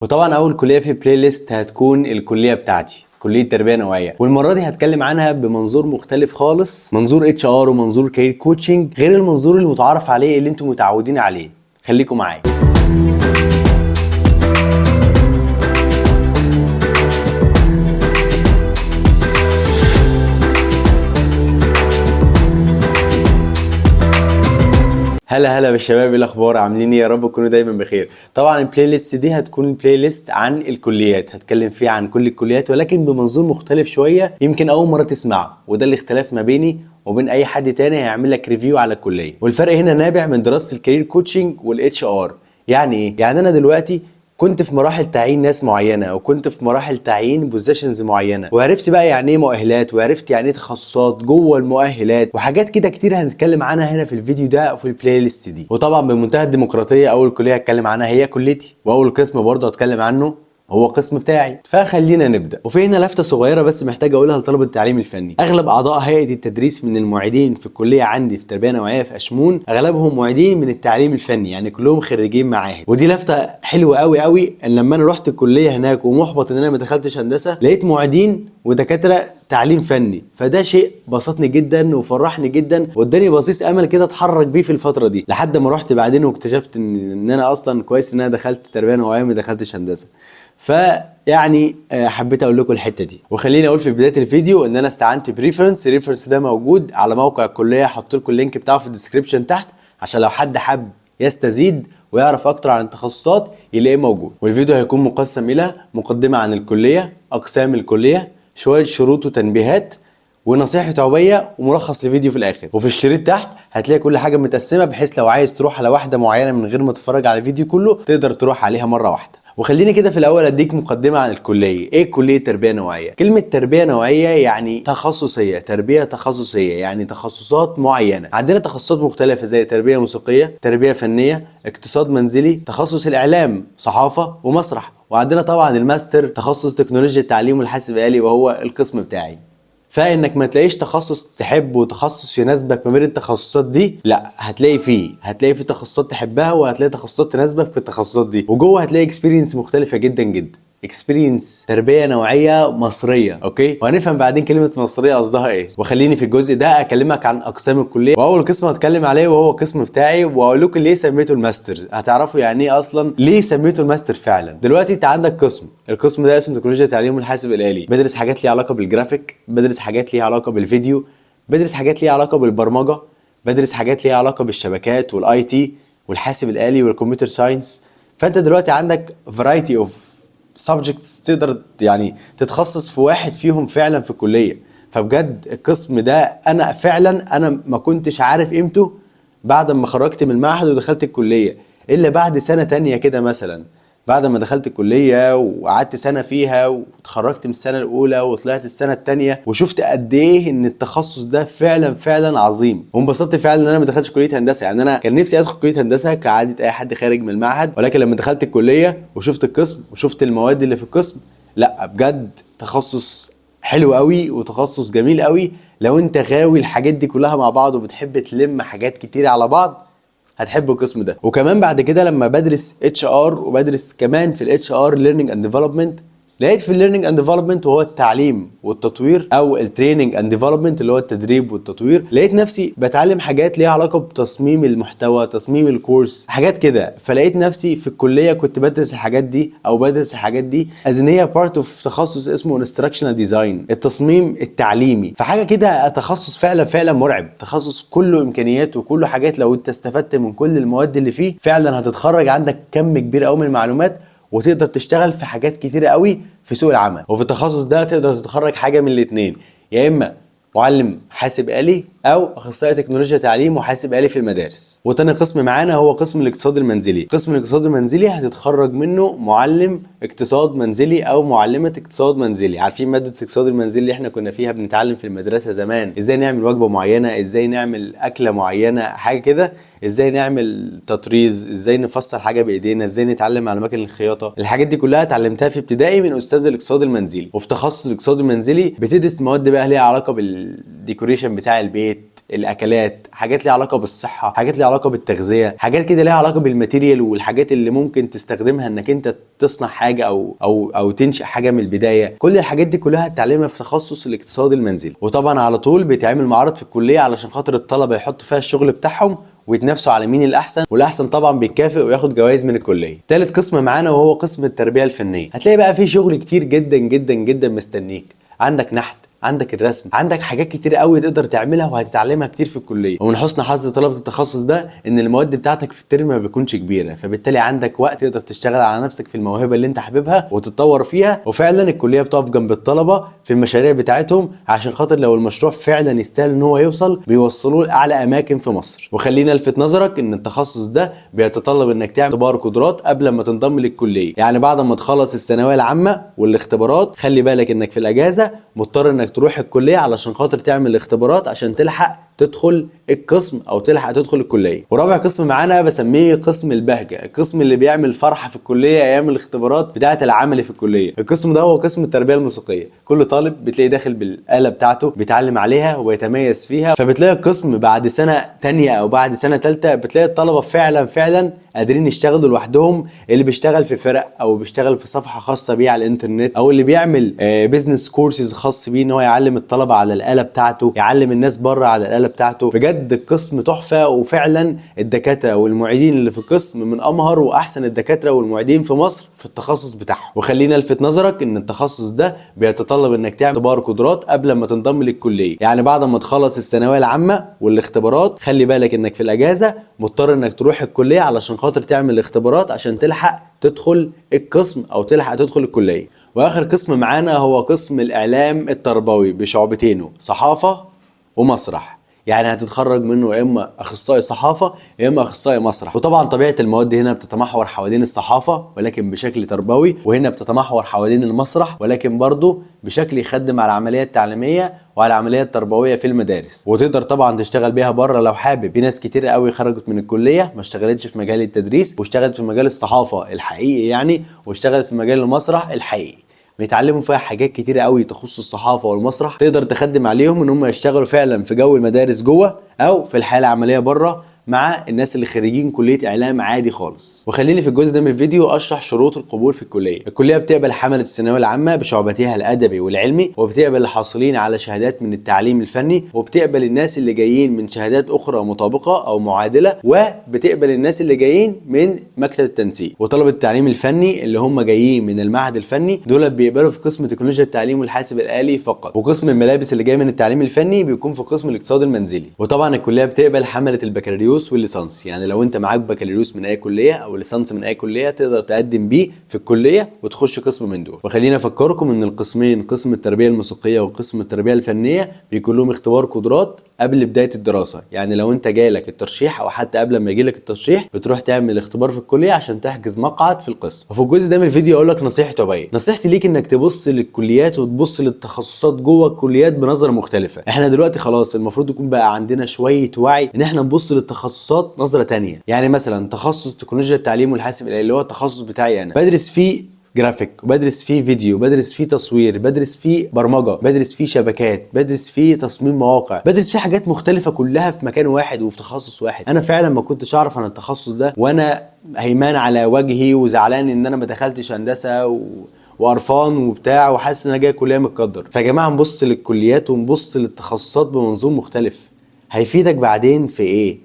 وطبعا اول كليه في البلاي ليست هتكون الكليه بتاعتي، كليه تربيه نوعيه، والمره دي هتكلم عنها بمنظور مختلف خالص، منظور اتش ار ومنظور كارير كوتشنج، غير المنظور المتعارف عليه اللي انتم متعودين عليه. خليكم معايا. هلا بالشباب، ايه الاخبار؟ عاملين ايه؟ يا رب تكونوا دايما بخير. طبعا البلاي ليست دي هتكون البلاي ليست عن الكليات، هتكلم فيها عن كل الكليات ولكن بمنظور مختلف شويه، يمكن اول مره تسمعه، وده الاختلاف ما بيني وبين اي حد تاني هيعمل لك ريفيو على الكليه. والفرق هنا نابع من دراسه الكارير كوتشنج والاتش ار. يعني ايه؟ يعني انا دلوقتي كنت في مراحل تعيين ناس معينه، او كنت في مراحل تعيين بوزيشنز معينه، وعرفت بقى يعني ايه مؤهلات، وعرفت يعني ايه تخصصات جوه المؤهلات، وحاجات كده كتير هنتكلم عنها هنا في الفيديو ده او في البلاي ليست دي. وطبعا بمنتهى الديمقراطيه اول كليه هتكلم عنها هي كليتي، واول قسم برضه هتكلم عنه هو القسم بتاعي. فخلينا نبدا. وفي هنا لفته صغيره بس محتاج اقولها لطلبه التعليم الفني. اغلب اعضاء هيئه التدريس من المعيدين في الكليه عندي في تربيه نوعيه في اشمون اغلبهم معيدين من التعليم الفني، يعني كلهم خريجين معاهد. ودي لفته حلوه قوي ان لما انا رحت الكليه هناك ومحبط ان انا ما دخلتش هندسه، لقيت معيدين ودكاتره تعليم فني، فده شيء بسطني جدا وفرحني جدا واداني بصيص امل كده اتحرك بيه في الفتره دي، لحد ما رحت بعدين واكتشفت ان انا اصلا كويس ان انا دخلت تربيه نوعيه ما دخلتش هندسه. فيعني حبيت اقول لكم الحته دي. وخليني اقول في بدايه الفيديو ان انا استعنت بريفرنس. الريفرنس ده موجود على موقع الكليه، هحط لكم اللينك بتاعه في الديسكربشن تحت عشان لو حد حب يستزيد ويعرف اكتر عن التخصصات يلاقيه موجود. والفيديو هيكون مقسم الى مقدمه عن الكليه، اقسام الكليه، شويه شروط وتنبيهات، ونصيحه عبيه، وملخص لفيديو في الاخر. وفي الشريط تحت هتلاقي كل حاجه متقسمه بحيث لو عايز تروح على واحده معينه من غير ما تتفرج على الفيديو كله تقدر تروح عليها مره واحده. وخليني كده في الاول اديك مقدمه عن الكليه. ايه كليه تربيه نوعيه؟ كلمه تربيه نوعيه يعني تخصصيه، تربيه تخصصيه يعني تخصصات معينه. عندنا تخصصات مختلفه زي تربيه موسيقيه، تربيه فنيه، اقتصاد منزلي، تخصص الاعلام، صحافه ومسرح. وعندنا طبعا الماستر تخصص تكنولوجيا التعليم والحاسب الآلي وهو القسم بتاعي. فانك ما تلاقيش تخصص تحبه وتخصص يناسبك ما بين التخصصات دي، لا، هتلاقي فيه تخصصات تحبها وهتلاقي تخصصات تناسبك في التخصصات دي، وجوه هتلاقي اكسبيرينس مختلفه جدا جدا. اكسبيرينس تربيه نوعيه مصريه، اوكي؟ وهنفهم بعدين كلمه مصريه قصدها ايه. وخليني في الجزء ده اكلمك عن اقسام الكليه، واول قسم هتكلم عليه وهو القسم بتاعي، واقول لكم ليه سميته الماستر. هتعرفوا يعني ايه اصلا ليه سميته الماستر فعلا. دلوقتي انت عندك القسم ده اسمه تكنولوجيا التعليم والحاسب الالي، بدرس حاجات ليها علاقه بالجرافيك، بدرس حاجات ليها علاقه بالفيديو، بدرس حاجات ليها علاقه بالبرمجه، بدرس حاجات ليها علاقه بالشبكات والاي تي والحاسب الالي والكمبيوتر ساينس. فانت دلوقتي عندك فرايتي اوف سبجكتس تقدر يعني تتخصص في واحد فيهم فعلا في الكليه. فبجد القسم ده انا ما كنتش عارف قيمته بعد ما خرجت من المعهد ودخلت الكليه، الا بعد سنه تانية كده مثلا. بعد ما دخلت الكليه وقعدت سنه فيها واتخرجت من السنه الاولى وطلعت السنه الثانيه، وشفت قد ايه ان التخصص ده فعلا عظيم. وانبسطت فعلا ان انا ما دخلتش كليه هندسه. يعني انا كان نفسي ادخل كليه هندسه كعاده اي حد خارج من المعهد، ولكن لما دخلت الكليه وشفت القسم وشفت المواد اللي في القسم، لا بجد تخصص حلو قوي وتخصص جميل قوي. لو انت غاوي الحاجات دي كلها مع بعض وبتحب تلم حاجات كتير على بعض هتحب القسم ده. وكمان بعد كده لما بدرس اتش ار وبدرس كمان في الاتش ار ليرنينج اند ديفلوبمنت، لقيت في الليرنينج اند ديفلوبمنت وهو التعليم والتطوير، او التريننج اند ديفلوبمنت اللي هو التدريب والتطوير، لقيت نفسي بتعلم حاجات ليها علاقه بتصميم المحتوى، تصميم الكورس، حاجات كده. فلقيت نفسي في الكليه كنت بدرس الحاجات دي او بدرس الحاجات دي از ان هي بارت اوف تخصص اسمه انستراكشنال ديزاين، التصميم التعليمي. فحاجه كده تخصص فعلا مرعب، تخصص كله امكانيات وكله حاجات. لو انت استفدت من كل المواد اللي فيه فعلا هتتخرج عندك كم كبير قوي من المعلومات، وتقدر تشتغل في حاجات كتيرة قوي في سوق العمل. وفي التخصص ده تقدر تتخرج حاجة من الاتنين، يا اما معلم حاسب آلي او اخصائي تكنولوجيا تعليم وحاسب آلي في المدارس. وتاني قسم معانا هو قسم الاقتصاد المنزلي. قسم الاقتصاد المنزلي هتتخرج منه معلم اقتصاد منزلي او معلمة اقتصاد منزلي. عارفين مادة الاقتصاد المنزلي اللي احنا كنا فيها بنتعلم في المدرسة زمان ازاي نعمل وجبة معينة، ازاي نعمل اكلة معينة، حاجة كده، ازاي نعمل تطريز، ازاي نفصل حاجة بايدينا، ازاي نتعلم على مكان الخياطة. الحاجات دي كلها اتعلمتها في ابتدائي من استاذ الاقتصاد المنزلي. وفي تخصص الاقتصاد المنزلي بتدرس مواد بقى ليها علاقة بالديكوريشن بتاع البيت، الاكلات، حاجات ليها علاقه بالصحه، حاجات ليها علاقه بالتغذيه، حاجات كده ليها علاقه بالماتيريال والحاجات اللي ممكن تستخدمها انك انت تصنع حاجه او تنشئ حاجه من البدايه. كل الحاجات دي كلها هتتعلمها في تخصص الاقتصاد المنزلي. وطبعا على طول بيتعمل معارض في الكليه علشان خاطر الطلبه يحطوا فيها الشغل بتاعهم ويتنافسوا على مين الاحسن، والاحسن طبعا بيتكافئ وياخد جوائز من الكليه. تالت قسم معانا وهو قسم التربيه الفنيه. هتلاقي بقى فيه شغل كتير جدا جدا جدا مستنيك. عندك نحت، عندك الرسم، عندك حاجات كتير قوي تقدر تعملها وهتتعلمها كتير في الكليه. ومن حسن حظ طلبه التخصص ده ان المواد بتاعتك في الترم ما بتكونش كبيره، فبالتالي عندك وقت تقدر تشتغل على نفسك في الموهبه اللي انت حاببها وتتطور فيها. وفعلا الكليه بتقف جنب الطلبه في المشاريع بتاعتهم عشان خاطر لو المشروع فعلا يستاهل ان هو يوصل بيوصلوه لاعلى اماكن في مصر. وخلينا الفت نظرك ان التخصص ده بيتطلب انك تعمل اختبار قدرات قبل ما تنضم للكليه. يعني بعد ما تخلص الثانويه العامه والاختبارات خلي بالك انك في الاجازه مضطر انك تروح الكليه علشان خاطر تعمل الاختبارات عشان تلحق تدخل القسم او تلحق تدخل الكليه. ورابع قسم معانا بسميه قسم البهجه، القسم اللي بيعمل فرحه في الكليه ايام الاختبارات بتاعه العملي في الكليه. القسم ده هو قسم التربيه الموسيقيه. كل طالب بتلاقي داخل بالاله بتاعته بيتعلم عليها وبيتميز فيها، فبتلاقي القسم بعد سنه تانية او بعد سنه تالتة بتلاقي الطلبه فعلا قادرين يشتغلوا لوحدهم. اللي بيشتغل في فرق او بيشتغل في صفحه خاصه بيه على الانترنت او اللي بيعمل بيزنس كورسز خاص بيه ان هو يعلم الطلبه على الاله بتاعته، يعلم الناس بره على الاله بتاعته. بجد القسم تحفه، وفعلا الدكاتره والمعيدين اللي في القسم من امهر واحسن الدكاتره والمعيدين في مصر في التخصص بتاعهم. وخلينا الفت نظرك ان التخصص ده بيتطلب انك تعمل اختبار قدرات قبل ما تنضم للكليه. يعني بعد ما تخلص الثانويه العامه والاختبارات خلي بالك انك في الاجازه مضطر انك تروح الكليه علشان خاطر تعمل الاختبارات عشان تلحق تدخل القسم او تلحق تدخل الكليه. واخر قسم معانا هو قسم الاعلام التربوي بشعبتينه، صحافه ومسرح. يعني هتتخرج منه يا اما اخصائي صحافه يا اما اخصائي مسرح. وطبعا طبيعه المواد هنا بتتمحور حوالين الصحافه ولكن بشكل تربوي، وهنا بتتمحور حوالين المسرح ولكن برضه بشكل يخدم على العمليه التعليميه وعلى العمليه التربويه في المدارس. وتقدر طبعا تشتغل بيها بره لو حابب. في ناس كتير قوي خرجت من الكليه ما اشتغلتش في مجال التدريس واشتغلت في مجال الصحافه الحقيقي يعني، واشتغلت في مجال المسرح الحقيقي. بيتعلموا فيها حاجات كتيره قوي تخص الصحافه والمسرح تقدر تخدم عليهم ان هم يشتغلوا فعلا في جو المدارس جوه او في الحياه العمليه بره مع الناس اللي خريجين كليه اعلام عادي خالص. وخليني في الجزء ده من الفيديو اشرح شروط القبول في الكليه. الكليه بتقبل حمله الثانويه العامه بشعبتها الادبي والعلمي، وبتقبل الحاصلين على شهادات من التعليم الفني، وبتقبل الناس اللي جايين من شهادات اخرى مطابقه او معادله، وبتقبل الناس اللي جايين من مكتب التنسيق. وطلبه التعليم الفني اللي هم جايين من المعهد الفني دول بيقبلوا في قسم تكنولوجيا التعليم والحاسب الالي فقط. وقسم الملابس اللي جاي من التعليم الفني بيكون في قسم الاقتصاد المنزلي. وطبعا الكليه بتقبل حمله البكالوريوس والليسانس. يعني لو انت معاك بكالوريوس من اي كليه او ليسانس من اي كليه تقدر تقدم بيه في الكليه وتخش قسم من دول. وخلينا افكركم ان القسمين قسم التربيه الموسيقيه وقسم التربيه الفنيه بيكون لهم اختبار قدرات قبل بدايه الدراسه. يعني لو انت جالك الترشيح او حتى قبل ما يجيلك الترشيح بتروح تعمل اختبار في الكليه عشان تحجز مقعد في القسم. وفي الجزء ده من الفيديو اقول لك نصيحتي وباين. نصيحتي ليك انك تبص للكليات وتبص للتخصصات جوه الكليات بنظره مختلفه. احنا دلوقتي خلاص المفروض يكون بقى عندنا شويه وعي ان احنا نبص للتخصصات نظره تانية. يعني مثلا تخصص تكنولوجيا التعليم والحاسب الالي اللي هو التخصص بتاعي انا بدرس فيه جرافيك، وبدرس فيه فيديو، بدرس فيه تصوير، بدرس فيه برمجه، بدرس فيه شبكات، بدرس فيه تصميم مواقع، بدرس فيه حاجات مختلفه كلها في مكان واحد وفي تخصص واحد. انا فعلا ما كنتش اعرف عن التخصص ده وانا هيمان على وجهي وزعلان ان انا ما دخلتش هندسه وقرفان وبتاع وحاسس ان انا جاي كليه متقدر. فيا جماعه نبص للكليات ونبص للتخصصات بمنظور مختلف. هيفيدك بعدين في ايه؟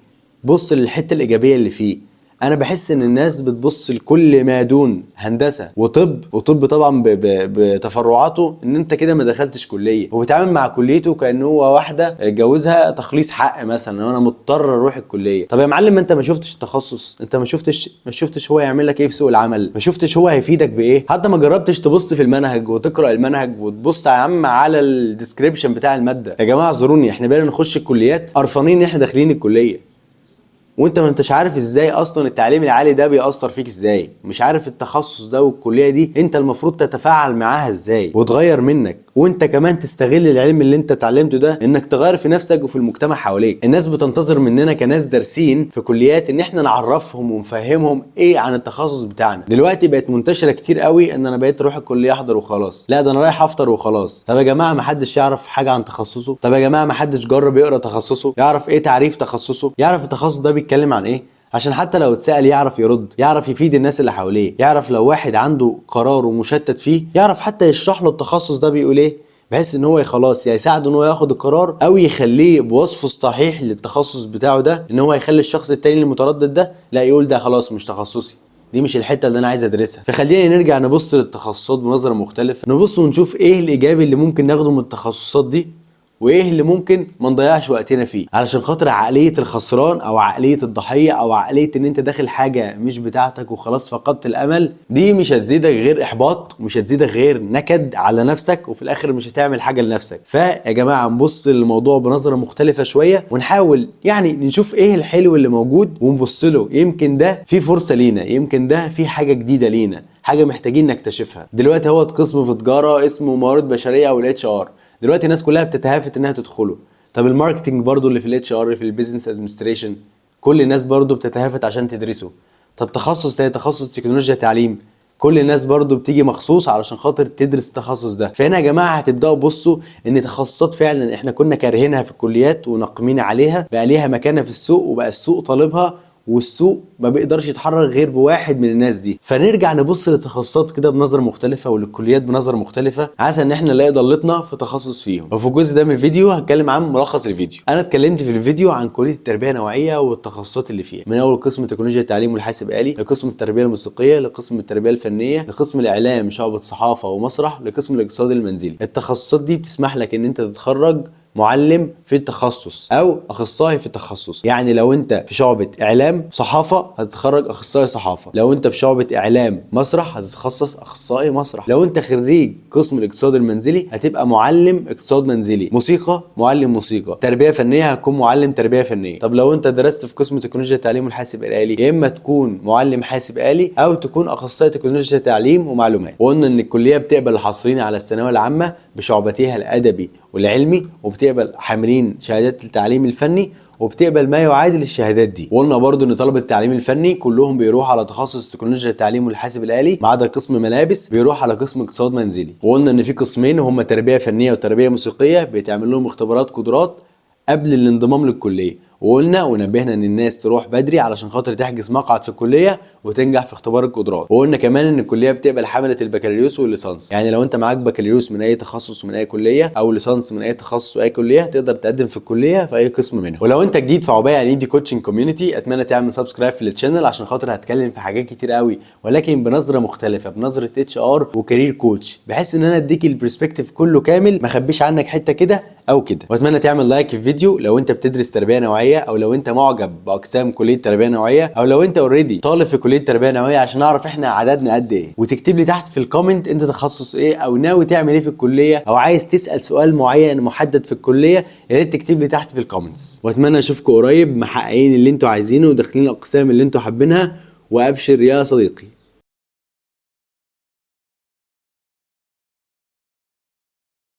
بص للحته الايجابيه اللي فيه. انا بحس ان الناس بتبص لكل ما دون هندسه وطب طبعا بتفرعاته ان انت كده ما دخلتش كليه، وبيتعامل مع كليته كانه هو واحده اتجوزها تخليص حق مثلا وانا مضطر اروح الكليه. طب يا معلم ما انت ما شفتش التخصص، انت ما شفتش هو يعمل لك ايه في سوق العمل، ما شفتش هو هيفيدك بايه، حتى ما جربتش تبص في المنهج وتقرا المنهج وتبص يا عم على الديسكريبشن بتاع الماده. يا جماعه اعذروني احنا بقينا نخش الكليات قرفانين ان احنا داخلين الكليه وانت ما انتش عارف ازاي اصلا التعليم العالي ده بيأثر فيك ازاي، مش عارف التخصص ده والكليه دي انت المفروض تتفاعل معاها ازاي وتغير منك وانت كمان تستغل العلم اللي انت اتعلمته ده انك تغير في نفسك وفي المجتمع حواليك. الناس بتنتظر مننا كناس دارسين في كليات ان احنا نعرفهم ونفهمهم ايه عن التخصص بتاعنا. دلوقتي بقت منتشره كتير قوي ان انا بقيت اروح الكليه احضر وخلاص، لا ده انا رايح افطر وخلاص. طب يا جماعه ما حدش يعرف حاجه عن تخصصه؟ طب يا جماعه ما حدش جرب يقرا تخصصه يعرف ايه تعريف تخصصه، يعرف التخصص ده بيتكلم عن ايه، عشان حتى لو اتسأل يعرف يرد، يعرف يفيد الناس اللي حواليه، يعرف لو واحد عنده قرار ومشتت فيه يعرف حتى يشرح له التخصص ده بيقول ايه، بحيث ان هو خلاص يساعده ان هو ياخد القرار او يخليه بوصفه الصحيح للتخصص بتاعه ده، ان هو يخلي الشخص التاني المتردد ده لا يقول ده خلاص مش تخصصي، دي مش الحته اللي انا عايز ادرسها. فخلينا نرجع نبص للتخصصات بنظره مختلفه، نبص ونشوف ايه الايجابي اللي ممكن ناخده من التخصصات دي وايه اللي ممكن ما نضيعش وقتنا فيه، علشان خاطر عقليه الخسران او عقليه الضحيه او عقليه ان انت داخل حاجه مش بتاعتك وخلاص فقدت الامل، دي مش هتزيدك غير احباط ومش هتزيدك غير نكد على نفسك، وفي الاخر مش هتعمل حاجه لنفسك. فيا جماعه نبص للموضوع بنظره مختلفه شويه ونحاول يعني نشوف ايه الحلو اللي موجود ونبص له، يمكن ده في فرصه لينا، يمكن ده في حاجه جديده لينا، حاجه محتاجين نكتشفها. دلوقتي هو قسم في تجاره اسمه موارد بشريه او الاتش ار، دلوقتي الناس كلها بتتهافت انها تدخله. طب الماركتنج برضو اللي في الاتش ار، في البيزنس ادمنستريشن، كل الناس برضو بتتهافت عشان تدرسه. طب تخصص زي تخصص تكنولوجيا تعليم، كل الناس برضو بتيجي مخصوص علشان خاطر تدرس التخصص ده. فهنا يا جماعه هتبداوا تبصوا ان تخصصات فعلا احنا كنا كارهينها في الكليات وناقمين عليها بقى ليها مكانه في السوق، وبقى السوق طالبها، والسوق ما بيقدرش يتحرك غير بواحد من الناس دي. فنرجع نبص للتخصصات كده بنظره مختلفه وللكليات بنظره مختلفه، عسى ان احنا نلاقي ضلتنا في تخصص فيهم. وفي الجزء ده من الفيديو هتكلم عن ملخص الفيديو. انا اتكلمت في الفيديو عن كليه التربيه النوعيه والتخصصات اللي فيها، من اول قسم تكنولوجيا التعليم والحاسب آلي، لقسم التربيه الموسيقيه، لقسم التربيه الفنيه، لقسم الاعلام شعبة صحافه ومسرح، لقسم الاقتصاد المنزلي. التخصصات دي بتسمح لك ان انت تتخرج معلم في التخصص او اخصائي في التخصص. يعني لو انت في شعبة اعلام صحافة هتتخرج اخصائي صحافة، لو انت في شعبة اعلام مسرح هتتخصص اخصائي مسرح، لو انت خريج قسم الاقتصاد المنزلي هتبقى معلم اقتصاد منزلي، موسيقى معلم موسيقى، تربية فنية هتكون معلم تربية فنية. طب لو انت درست في قسم تكنولوجيا التعليم والحاسب الآلي، يا اما تكون معلم حاسب آلي او تكون اخصائي تكنولوجيا تعليم ومعلومات. وقلنا ان الكلية بتقبل الحاصلين على الثانوية العامة بشعبتها الادبي والعلمي، وبتقبل حاملين شهادات التعليم الفني، وبتقبل ما يعادل الشهادات دي. وقلنا برضو ان طلبه التعليم الفني كلهم بيروحوا على تخصص تكنولوجيا التعليم والحاسب الآلي، ما عدا قسم ملابس بيروح على قسم اقتصاد منزلي. وقلنا ان في قسمين هم تربيه فنيه وتربيه موسيقيه بيتعمل لهم اختبارات قدرات قبل الانضمام للكليه. وقلنا ونبهنا ان الناس تروح بدري علشان خاطر تحجز مقعد في الكليه وتنجح في اختبار القدرات. وقلنا كمان ان الكليه بتقبل حمله البكالوريوس والليسانس، يعني لو انت معاك بكالوريوس من اي تخصص من اي كليه او ليسانس من اي تخصص واي كليه تقدر تقدم في الكليه في اي قسم منهم. ولو انت جديد في عباية يعني دي كوتشنج كوميونتي، اتمنى تعمل سبسكرايب في الشانل عشان خاطر هتكلم في حاجات كتير قوي ولكن بنظره مختلفه، بنظره اتش ار وكارير كوتش، بحيث ان انا اديك البرسبكتيف كله كامل، ما اخبيش عنك حته كده او كده. واتمنى تعمل لايك في الفيديو لو انت بتدرس تربيه نوعيه، او لو انت معجب باقسام كليه تربيه نوعيه، او لو انت اوريدي طالب في كليه تربيه نوعيه، عشان اعرف احنا عددنا قد ايه. وتكتب لي تحت في الكومنت انت تخصص ايه، او ناوي تعمل ايه في الكليه، او عايز تسال سؤال معين محدد في الكليه، يا ريت تكتب لي تحت في الكومنتس. واتمنى اشوفكم قريب محققين اللي انتوا عايزينه وداخلين الاقسام اللي انتوا حابينها، وابشر يا صديقي.